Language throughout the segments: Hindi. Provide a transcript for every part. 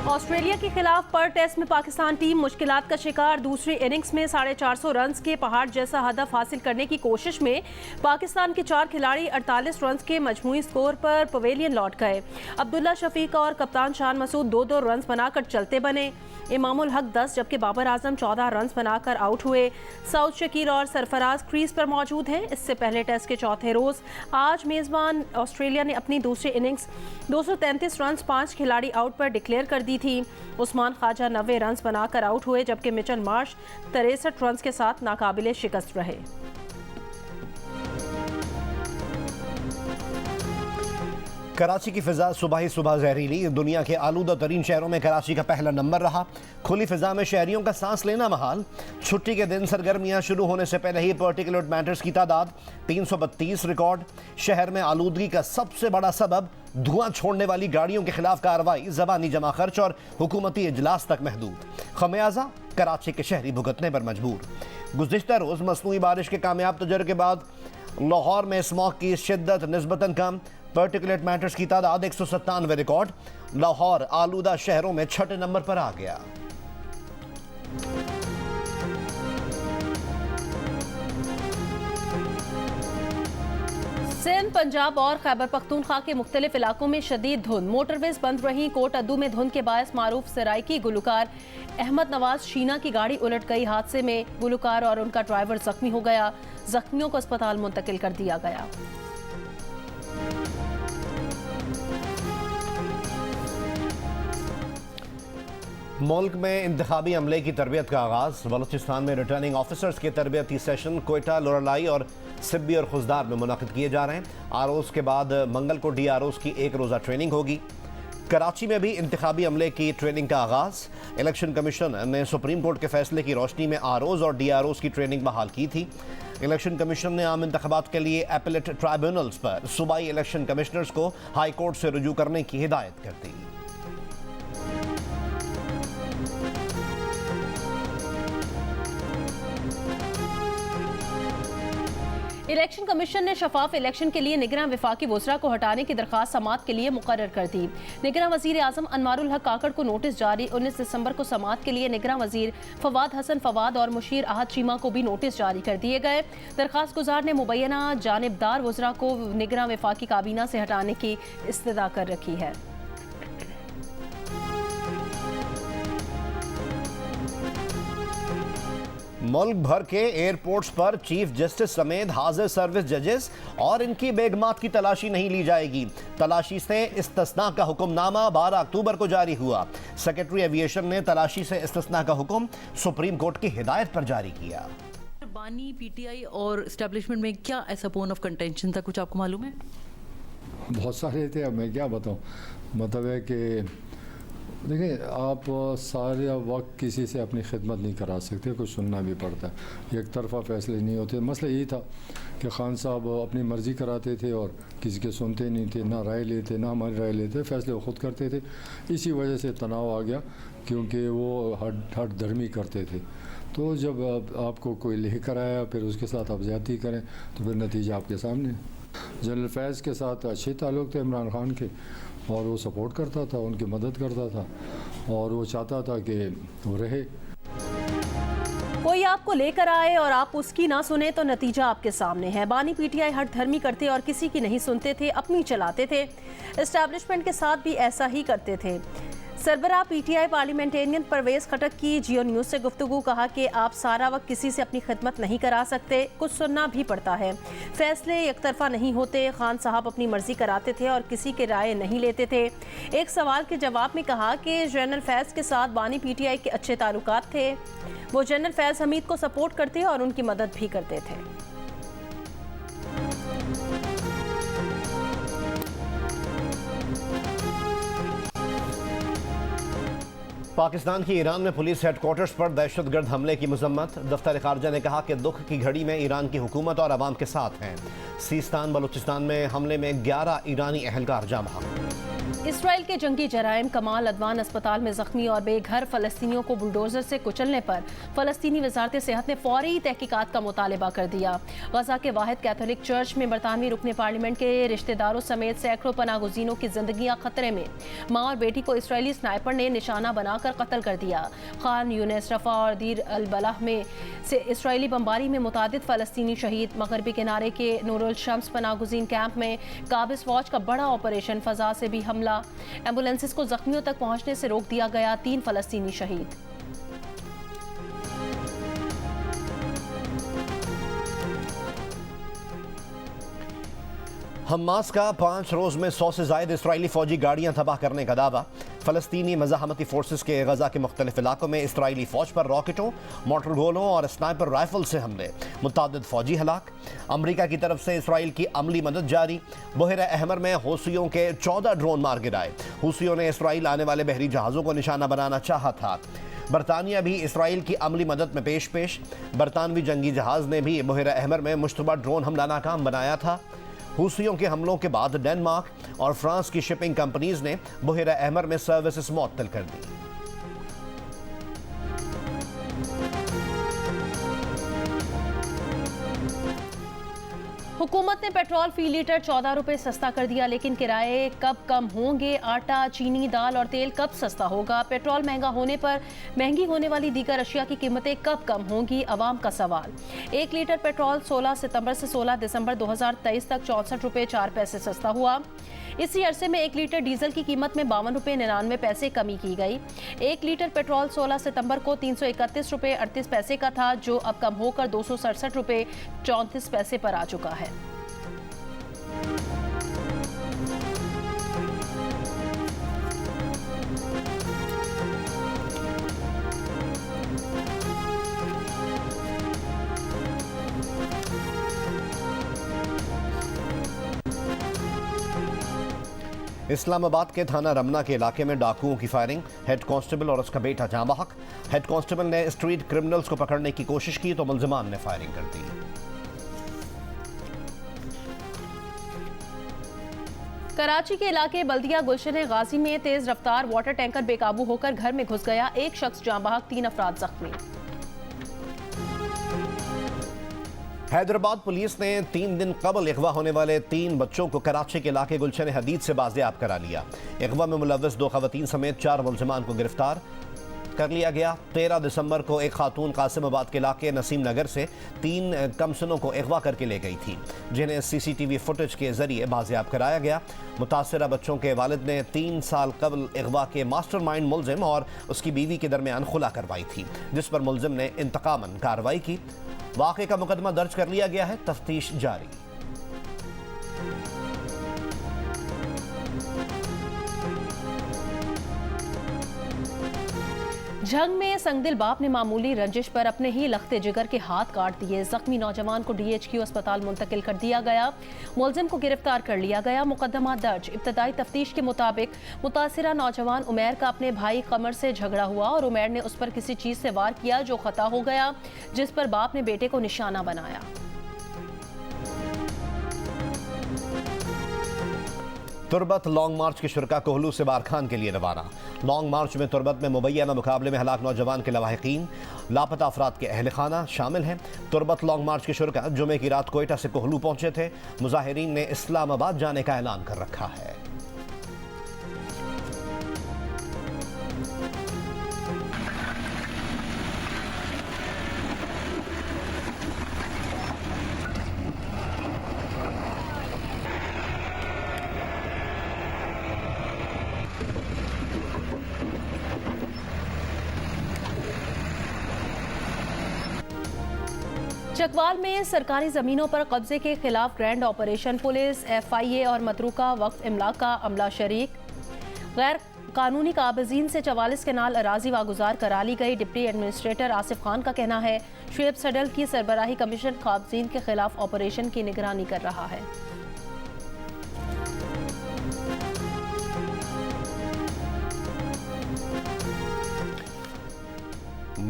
ऑस्ट्रेलिया के खिलाफ पर टेस्ट में पाकिस्तान टीम मुश्किलात का शिकार। दूसरी इनिंग्स में 450 रन के पहाड़ जैसा हदफ हासिल करने की कोशिश में पाकिस्तान के 4 खिलाड़ी 48 रन के मजमूई स्कोर पर पवेलियन लौट गए। अब्दुल्ला शफीक और कप्तान शान मसूद 2-2 रन बनाकर चलते बने। इमामुल हक 10 जबकि बाबर आजम 14 रन बनाकर आउट हुए। सऊद शकील और सरफराज क्रीज पर मौजूद हैं। इससे पहले टेस्ट के चौथे रोज आज मेजबान ऑस्ट्रेलिया ने अपनी दूसरी इनिंग्स 233 रन 5 खिलाड़ी आउट पर डिक्लेयर कर दी थी। उस्मान ख्वाजा 90 रन बनाकर आउट हुए जबकि मिचेल मार्श 63 रन के साथ नाकाबिले शिकस्त रहे। कराची की फिजा सुबह ही सुबह जहरीली। दुनिया के आलूदा तरीन शहरों में कराची का पहला नंबर रहा। खुली फिजा में शहरियों का सांस लेना महाल। छुट्टी के दिन सरगर्मियां शुरू होने से पहले ही पार्टिकुलेट मैटर्स की तादाद 332 रिकॉर्ड। शहर में आलूदगी का सबसे बड़ा सबब धुआं छोड़ने वाली गाड़ियों के खिलाफ कार्रवाई, जबानी जमा खर्च और हुकूमती इजलास तक महदूद। खमियाजा कराची के शहरी भुगतने पर मजबूर। गुज़िश्ता रोज मसनूई बारिश के कामयाब तजर्बे के बाद लाहौर में स्मॉग की शिद्दत निस्बतन कम। पार्टिकुलेट मैटर्स की तादाद 197 रिकॉर्ड। लाहौर आलूदा शहरों में 6 नंबर पर आ गया। सिंध, पंजाब और खैबर पख्तूनख्वा के मुख्तलिफ इलाकों में शदीद धुंध। मोटरवेज बंद रही। कोट अद्दू में धुंध के बायस मारूफ सराइकी गुलकार अहमद नवाज शीना की गाड़ी उलट गई। हादसे में गुलकार और उनका ड्राइवर जख्मी हो गया। जख्मियों को अस्पताल मुंतकिल कर दिया गया। मुल्क में इंतखाबी अमले की तरबियत का आगाज़। बलूचिस्तान में रिटर्निंग ऑफिसर्स के तरबियती सेशन कोयटा, लोरलाई और सिब्बी और खुजदार में मुनक़िद किए जा रहे हैं। आरओज़ के बाद मंगल को DROs की 1 रोज़ा ट्रेनिंग होगी। कराची में भी इंतखाबी अमले की ट्रेनिंग का आगाज़। इलेक्शन कमीशन ने सुप्रीम कोर्ट के फैसले की रोशनी में आरओज़ और DROs की ट्रेनिंग बहाल की थी। इलेक्शन कमीशन ने आम इंतखाबात के लिए एपेलेट ट्राइब्यूनल्स पर सूबाई इलेक्शन कमिश्नर्स को हाई कोर्ट से रुजू करने की हिदायत कर दी। इलेक्शन कमीशन ने शफाफ इलेक्शन के लिए निगरान वफाकी वज़रा को हटाने की दरख्वास्त समाअत के लिए मुकर्रर कर दी। निगरान वज़ीर आज़म अनवारुल हक काकड़ को नोटिस जारी। 19 दिसंबर को समाअत के लिए निगरान वज़ीर फवाद हसन फवाद और मुशीर आहद चीमा को भी नोटिस जारी कर दिए गए। दरख्वास्त गुजार ने मुबैना जानिबदार वज़रा को निगरान वफाकी काबीना से हटाने की इस्तदा कर रखी है। मुल्क भर के एयरपोर्ट्स पर चीफ जस्टिस समेत हाजिर सर्विस जजेस और इनकी बेगमात की तलाशी नहीं ली जाएगी। तलाशी से इस्तिस्ना का हुक्मनामा 12 अक्टूबर को जारी हुआ। सेक्रेटरी एविएशन ने तलाशी से इस्तिस्ना का हुक्म सुप्रीम कोर्ट की हिदायत पर जारी किया। बानी, PTI और एस्टेब्लिशमेंट में क्या ऐसा पोन ऑफ कंटेंशन था, कुछ आपको मालूम है? बहुत सारे थे, अब मैं क्या बताऊँ। मतलब है कि देखिए, आप सारे वक्त किसी से अपनी खिदमत नहीं करा सकते, कुछ सुनना भी पड़ता है। एक तरफा फैसले नहीं होते। मसला यही था कि खान साहब अपनी मर्ज़ी कराते थे और किसी के सुनते नहीं थे, ना राय लेते, ना हमारी राय लेते, फैसले वो ख़ुद करते थे। इसी वजह से तनाव आ गया, क्योंकि वो हट धर्मी करते थे। तो जब आपको कोई लेकर आया, फिर उसके साथ आप ज़्यादती करें, तो फिर नतीजा आपके सामने। जनरल फैज़ के साथ अच्छे ताल्लुक़ थे इमरान खान के, और वो सपोर्ट करता था, उनकी मदद करता था, और वो चाहता था कि वो रहे। कोई आपको लेकर आए और आप उसकी ना सुने तो नतीजा आपके सामने है। बानी PTI हट धर्मी करते और किसी की नहीं सुनते थे, अपनी चलाते थे। एस्टैब्लिशमेंट के साथ भी ऐसा ही करते थे। सरबराह PTI पार्लियामेंटेरियन परवेज खटक की जियो न्यूज़ से गुफ्तगू। कहा कि आप सारा वक्त किसी से अपनी खिदमत नहीं करा सकते, कुछ सुनना भी पड़ता है। फैसले एक तरफा नहीं होते। खान साहब अपनी मर्जी कराते थे और किसी के राय नहीं लेते थे। एक सवाल के जवाब में कहा कि जनरल फैज़ के साथ बानी PTI के अच्छे ताल्लुकात थे। वो जनरल फैज़ हमीद को सपोर्ट करते और उनकी मदद भी करते थे। पाकिस्तान की ईरान में पुलिस हेडक्वार्टर्स पर दहशतगर्द हमले की मजम्मत। दफ्तर खारजा ने कहा कि दुख की घड़ी में ईरान की हुकूमत और अवाम के साथ हैं। सीस्तान बलूचिस्तान में हमले में 11 ईरानी अहलकार जाँ बहक। इसराइल के जंगी जराइम कमाल अदवान अस्पताल में जख्मी और बेघर फलस्तीनियों को बुलडोजर से कुचलने पर फलस्तीनी वजारत सेहत ने फौरी तहकीकात का मुतालबा कर दिया। गजा के वाहिद कैथोलिक चर्च में बरतानवी रुकने पार्लियामेंट के रिश्तेदारों समेत सैकड़ों पनागुजीनों की जिंदगियां खतरे में। मां और बेटी को इसराइली स्नाइपर ने निशाना बनाकर कत्ल कर दिया। खान यूनिस, रफा और दीर अल बलाह में से इसराइली बमबारी में मुतादिद फलस्तीनी शहीद। मगरबी किनारे के नूरुल शम्स पनागुजीन कैंप में काबिज फौज का बड़ा ऑपरेशन, फजा से भी हमला। एम्बुलेंसेस को जख्मियों तक पहुंचने से रोक दिया गया। 3 फलस्तीनी शहीद। हमास का 5 रोज में 100 से ज्यादा इसराइली फौजी गाड़ियां तबाह करने का दावा। फलस्तीनी मज़ाहमती फोर्सेस के गजा के मुख्तलिफ इलाकों में इसराइली फौज पर रॉकेटों, मोटर गोलों और स्नाइपर राइफल से हमले, मुतादिद फौजी हलाक। अमरीका की तरफ से इसराइल की अमली मदद जारी। बहरा अहमर में हूसियों के 14 ड्रोन मार गिराए। हूसियों ने इसराइल आने वाले बहरी जहाज़ों को निशाना बनाना चाहा था। बरतानिया भी इसराइल की अमली मदद में पेश। बरतानवी जंगी जहाज़ ने भी बहरा अहमर में मुश्तबा ड्रोन हमला नाकाम बनाया था। हूसियों के हमलों के बाद डेनमार्क और फ्रांस की शिपिंग कंपनीज ने बहरा अहमर में सर्विसेज मुअत्तल कर दी। हुकूमत ने पेट्रोल फी लीटर 14 रुपए सस्ता कर दिया, लेकिन किराए कब कम होंगे? आटा, चीनी, दाल और तेल कब सस्ता होगा? पेट्रोल महंगा होने पर महंगी होने वाली दीगर अशिया की कीमतें कब कम होंगी? अवाम का सवाल। 1 लीटर पेट्रोल 16 सितंबर से 16 दिसंबर 2023 तक 64 रुपए 4 पैसे सस्ता हुआ। इसी अरसे में 1 लीटर डीजल की कीमत में 52 रुपए 99 पैसे कमी की गई। 1 लीटर पेट्रोल 16 सितंबर को 331 रुपए 38 पैसे का था, जो अब कम होकर 267 रुपए 34 पैसे पर आ चुका है। इस्लामाबाद के थाना रमना के इलाके में डाकुओं की फायरिंग, हेड कांस्टेबल और उसका बेटा जाँ बहक। हेड कांस्टेबल ने स्ट्रीट क्रिमिनल्स को पकड़ने की कोशिश की तो मुल्जिमान ने फायरिंग कर दी। कराची के इलाके बल्दिया गुलशन गाजी में तेज रफ्तार वाटर टैंकर बेकाबू होकर घर में घुस गया। 1 शख्स जाँ बहक, 3 अफराद जख्मी। हैदराबाद पुलिस ने 3 दिन कबल अगवा होने वाले 3 बच्चों को कराची के इलाके गुलशन हदीद से बाजियाब करा लिया। अगवा में मुलव्वस 2 खवातीन समेत 4 मुल्जिमान को गिरफ्तार कर लिया गया। 13 दिसंबर को एक खातून कासिमाबाद के इलाके नसीम नगर से 3 कमसनों को अगवा करके ले गई थी, जिन्हें CCTV फुटेज के जरिए बाजियाब कराया गया। मुतासरा बच्चों के वालिद ने 3 साल कबल अगवा के मास्टरमाइंड मुल्जिम और उसकी बीवी के दरमियान खुला करवाई थी, जिस पर मुल्जिम ने इंतकामन कार्रवाई की। वाक़े का मुकदमा दर्ज कर लिया गया है, तफ्तीश जारी। झंग में संगदिल बाप ने मामूली रंजिश पर अपने ही लख्ते जिगर के हाथ काट दिए। जख्मी नौजवान को DHQ अस्पताल मुंतकिल कर दिया गया। मुलजिम को गिरफ्तार कर लिया गया। मुकदमा दर्ज। इब्तदाई तफ्तीश के मुताबिक मुतासिरा नौजवान उमैर का अपने भाई कमर से झगड़ा हुआ और उमैर ने उस पर किसी चीज से वार किया जो खता हो गया, जिस पर बाप ने बेटे को निशाना बनाया। तुरबत लॉन्ग मार्च के शुरका कोहलू से बारखान के लिए रवाना। लॉन्ग मार्च में तुरबत में मुबैना मुकाबले में हलाक नौजवान के लवाहिकीन, लापता अफराद के अहल खाना शामिल हैं। तुरबत लॉन्ग मार्च के शुरका जुमे की रात कोयटा से कोहलू पहुंचे थे। मुजाहिरीन ने इस्लामाबाद जाने का ऐलान कर रखा है। चकवाल में सरकारी जमीनों पर कब्जे के खिलाफ ग्रैंड ऑपरेशन। पुलिस, FIA और मतरूका वक्फ इमलाक का अमला शरीक। गैर कानूनी काबजीन से 44 केनाल अराजी वागुजार करा ली गई। डिप्टी एडमिनिस्ट्रेटर आसिफ खान का कहना है शुएब सडल की सरबराही कमीशन काबजीन के खिलाफ ऑपरेशन की निगरानी कर रहा है।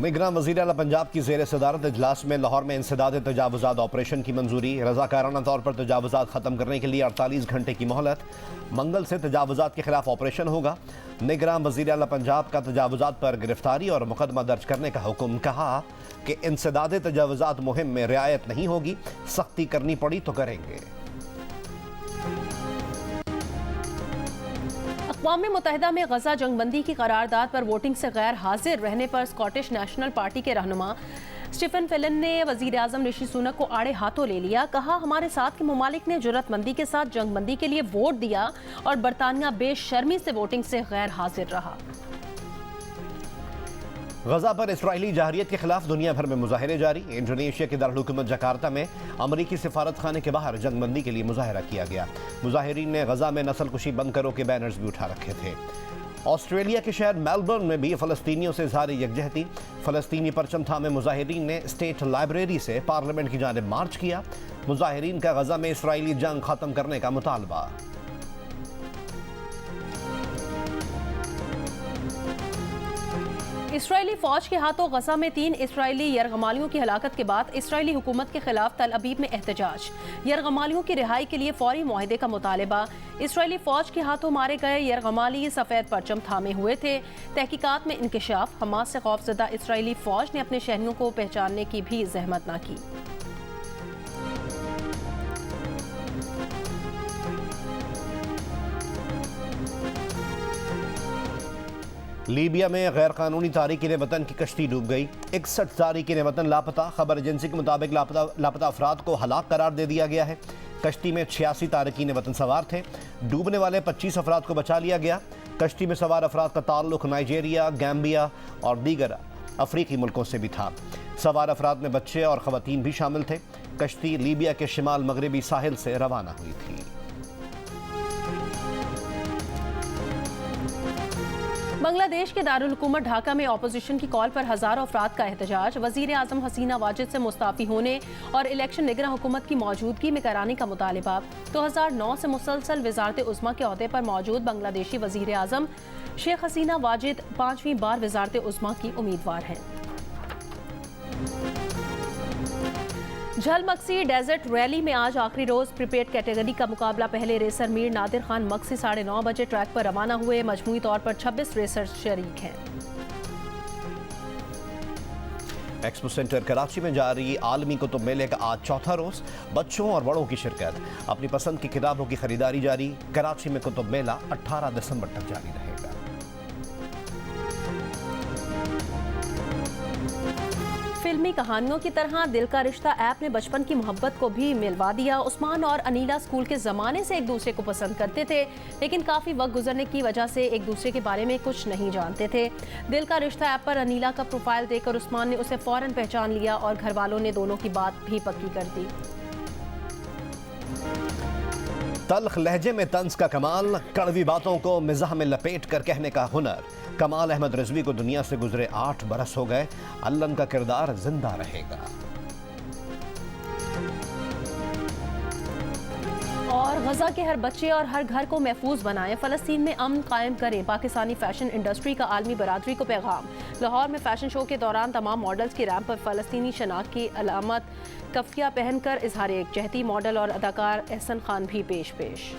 निगरान वज़ीर आला पंजाब की ज़ेर सदारत इजलास में लाहौर में इंसदाद तजावुज़ात ऑपरेशन की मंजूरी। रज़ाकाराना तौर पर तजावुज़ात ख़त्म करने के लिए 48 घंटे की मोहलत। मंगल से तजावुज़ात के खिलाफ ऑपरेशन होगा। निगरान वज़ीर आला पंजाब का तजावुज़ात पर गिरफ्तारी और मुकदमा दर्ज करने का हुक्म। कहा कि इंसदाद तजावुज़ात मुहिम में रियायत नहीं होगी, सख्ती करनी पड़ी तो करेंगे। अक़वाम मुत्तहिदा में गजा जंगबंदी की करारदाद पर वोटिंग से गैर हाजिर रहने पर स्कॉटिश नेशनल पार्टी के रहनुमा स्टीफन फेलन ने वज़ीर आज़म ऋषि सुनक को आड़े हाथों ले लिया। कहा, हमारे साथ के ममालिक ने जुर्रतमंदी के साथ जंगबंदी के लिए वोट दिया और बरतानिया बेशर्मी से वोटिंग से गैर हाजिर रहा। गजा पर इसराइली जहरियत के खिलाफ दुनिया भर में मुजाहरे जारी। इंडोनेशिया के दारुल जकार्ता में अमरीकी सिफारत खाने के बाहर जंगबंदी के लिए मुजाहरा किया गया। मुजाहिरीन ने गजा में नस्लकुशी बंद करो के बैनर्स भी उठा रखे थे। ऑस्ट्रेलिया के शहर मेलबर्न में भी फ़लस्तीनियों से इज़हार यकजहती। फ़लस्तीनी परचम थामे मुजाहिरीन ने स्टेट लाइब्रेरी से पार्लियामेंट की जानिब मार्च किया। मुजाहिरीन का गजा में इसराइली जंग ख़त्म करने का मुतालबा। इसराइली फौज के हाथों गजा में 3 इसराइली यरगमालियों की हलाकत के बाद इसराइली हुकूमत के खिलाफ तल अबीब में एहतजाज। यरगमालियों की रिहाई के लिए फौरी मुआहदे का मुतालबा। इसराइली फौज के हाथों मारे गए यरगमाली सफ़ेद परचम थामे हुए थे। तहकीकात में इंकशाफ। हमास से खौफजदा इसराइली फौज ने अपने शहरियों को पहचानने की भी जहमत न की। लीबिया में गैर कानूनी तारिकीन वतन की कश्ती डूब गई। 61 तारिकीन वतन लापता। खबर एजेंसी के मुताबिक लापता अफराद को हलाक करार दे दिया गया है। कश्ती में 86 तारिकीन वतन सवार थे। डूबने वाले 25 अफराद को बचा लिया गया। कश्ती में सवार अफराद का ताल्लुक नाइजीरिया, गैम्बिया और दीगर अफ्रीकी मुल्कों से भी था। सवार अफराद में बच्चे और खवातीन भी शामिल थे। कश्ती लीबिया के शिमाल मगरबी साहिल से रवाना हुई थी। बांग्लादेश के दारुल हुकूमत ढाका में अपोजिशन की कॉल पर हजारों अफराद का एहतजाज। वजीर आजम हसीना वाजिद से मुस्ताफी होने और इलेक्शन निगरान हुकूमत की मौजूदगी में कराने का मुतालबा। 2009 से मुसलसल वजारत उज़्मा के अहदे पर मौजूद बांग्लादेशी वजीर आजम शेख हसीना वाजिद 5वीं बार वजारत उज़्मा की उम्मीदवार हैं। झलमक्सी डेजर्ट रैली में आज आखिरी रोज प्रीपेड कैटेगरी का मुकाबला। पहले रेसर मीर नादिर खान मक्सी 9:30 बजे ट्रैक पर रवाना हुए। मजमूई तौर पर 26 रेसर शरीक हैं। एक्सपो सेंटर कराची में जारी आलमी कुतुब मेले का आज चौथा रोज। बच्चों और बड़ों की शिरकत। अपनी पसंद की किताबों की खरीदारी जारी। कराची में कुतुब मेला 18 दिसंबर तक जारी रहेगा। फिल्मी कहानियों की तरह दिल का रिश्ता ऐप ने बचपन की मोहब्बत को भी मिलवा दिया। उस्मान और अनीला स्कूल के ज़माने से एक दूसरे को पसंद करते थे, लेकिन काफ़ी वक्त गुजरने की वजह से एक दूसरे के बारे में कुछ नहीं जानते थे। दिल का रिश्ता ऐप पर अनीला का प्रोफाइल देखकर उस्मान ने उसे फ़ौरन पहचान लिया और घर वालों ने दोनों की बात भी पक्की कर दी। तल्ख लहजे में तंज का कमाल, कड़वी बातों को मिजाह में लपेट कर कहने का हुनर। कमाल अहमद रिजवी को दुनिया से गुजरे 8 बरस हो गए। अल्लन का किरदार जिंदा रहेगा। और गजा के हर बच्चे और हर घर को महफूज बनाएं, फ़लस्तीन में अमन कायम करें। पाकिस्तानी फैशन इंडस्ट्री का आलमी बरादरी को पैगाम। लाहौर में फैशन शो के दौरान तमाम मॉडल्स की रैंप पर फ़लस्तीनी शनाख्त की अलामत कफ्तिया पहनकर इजहार यकजहती। मॉडल और अदाकार एहसन खान भी पेश।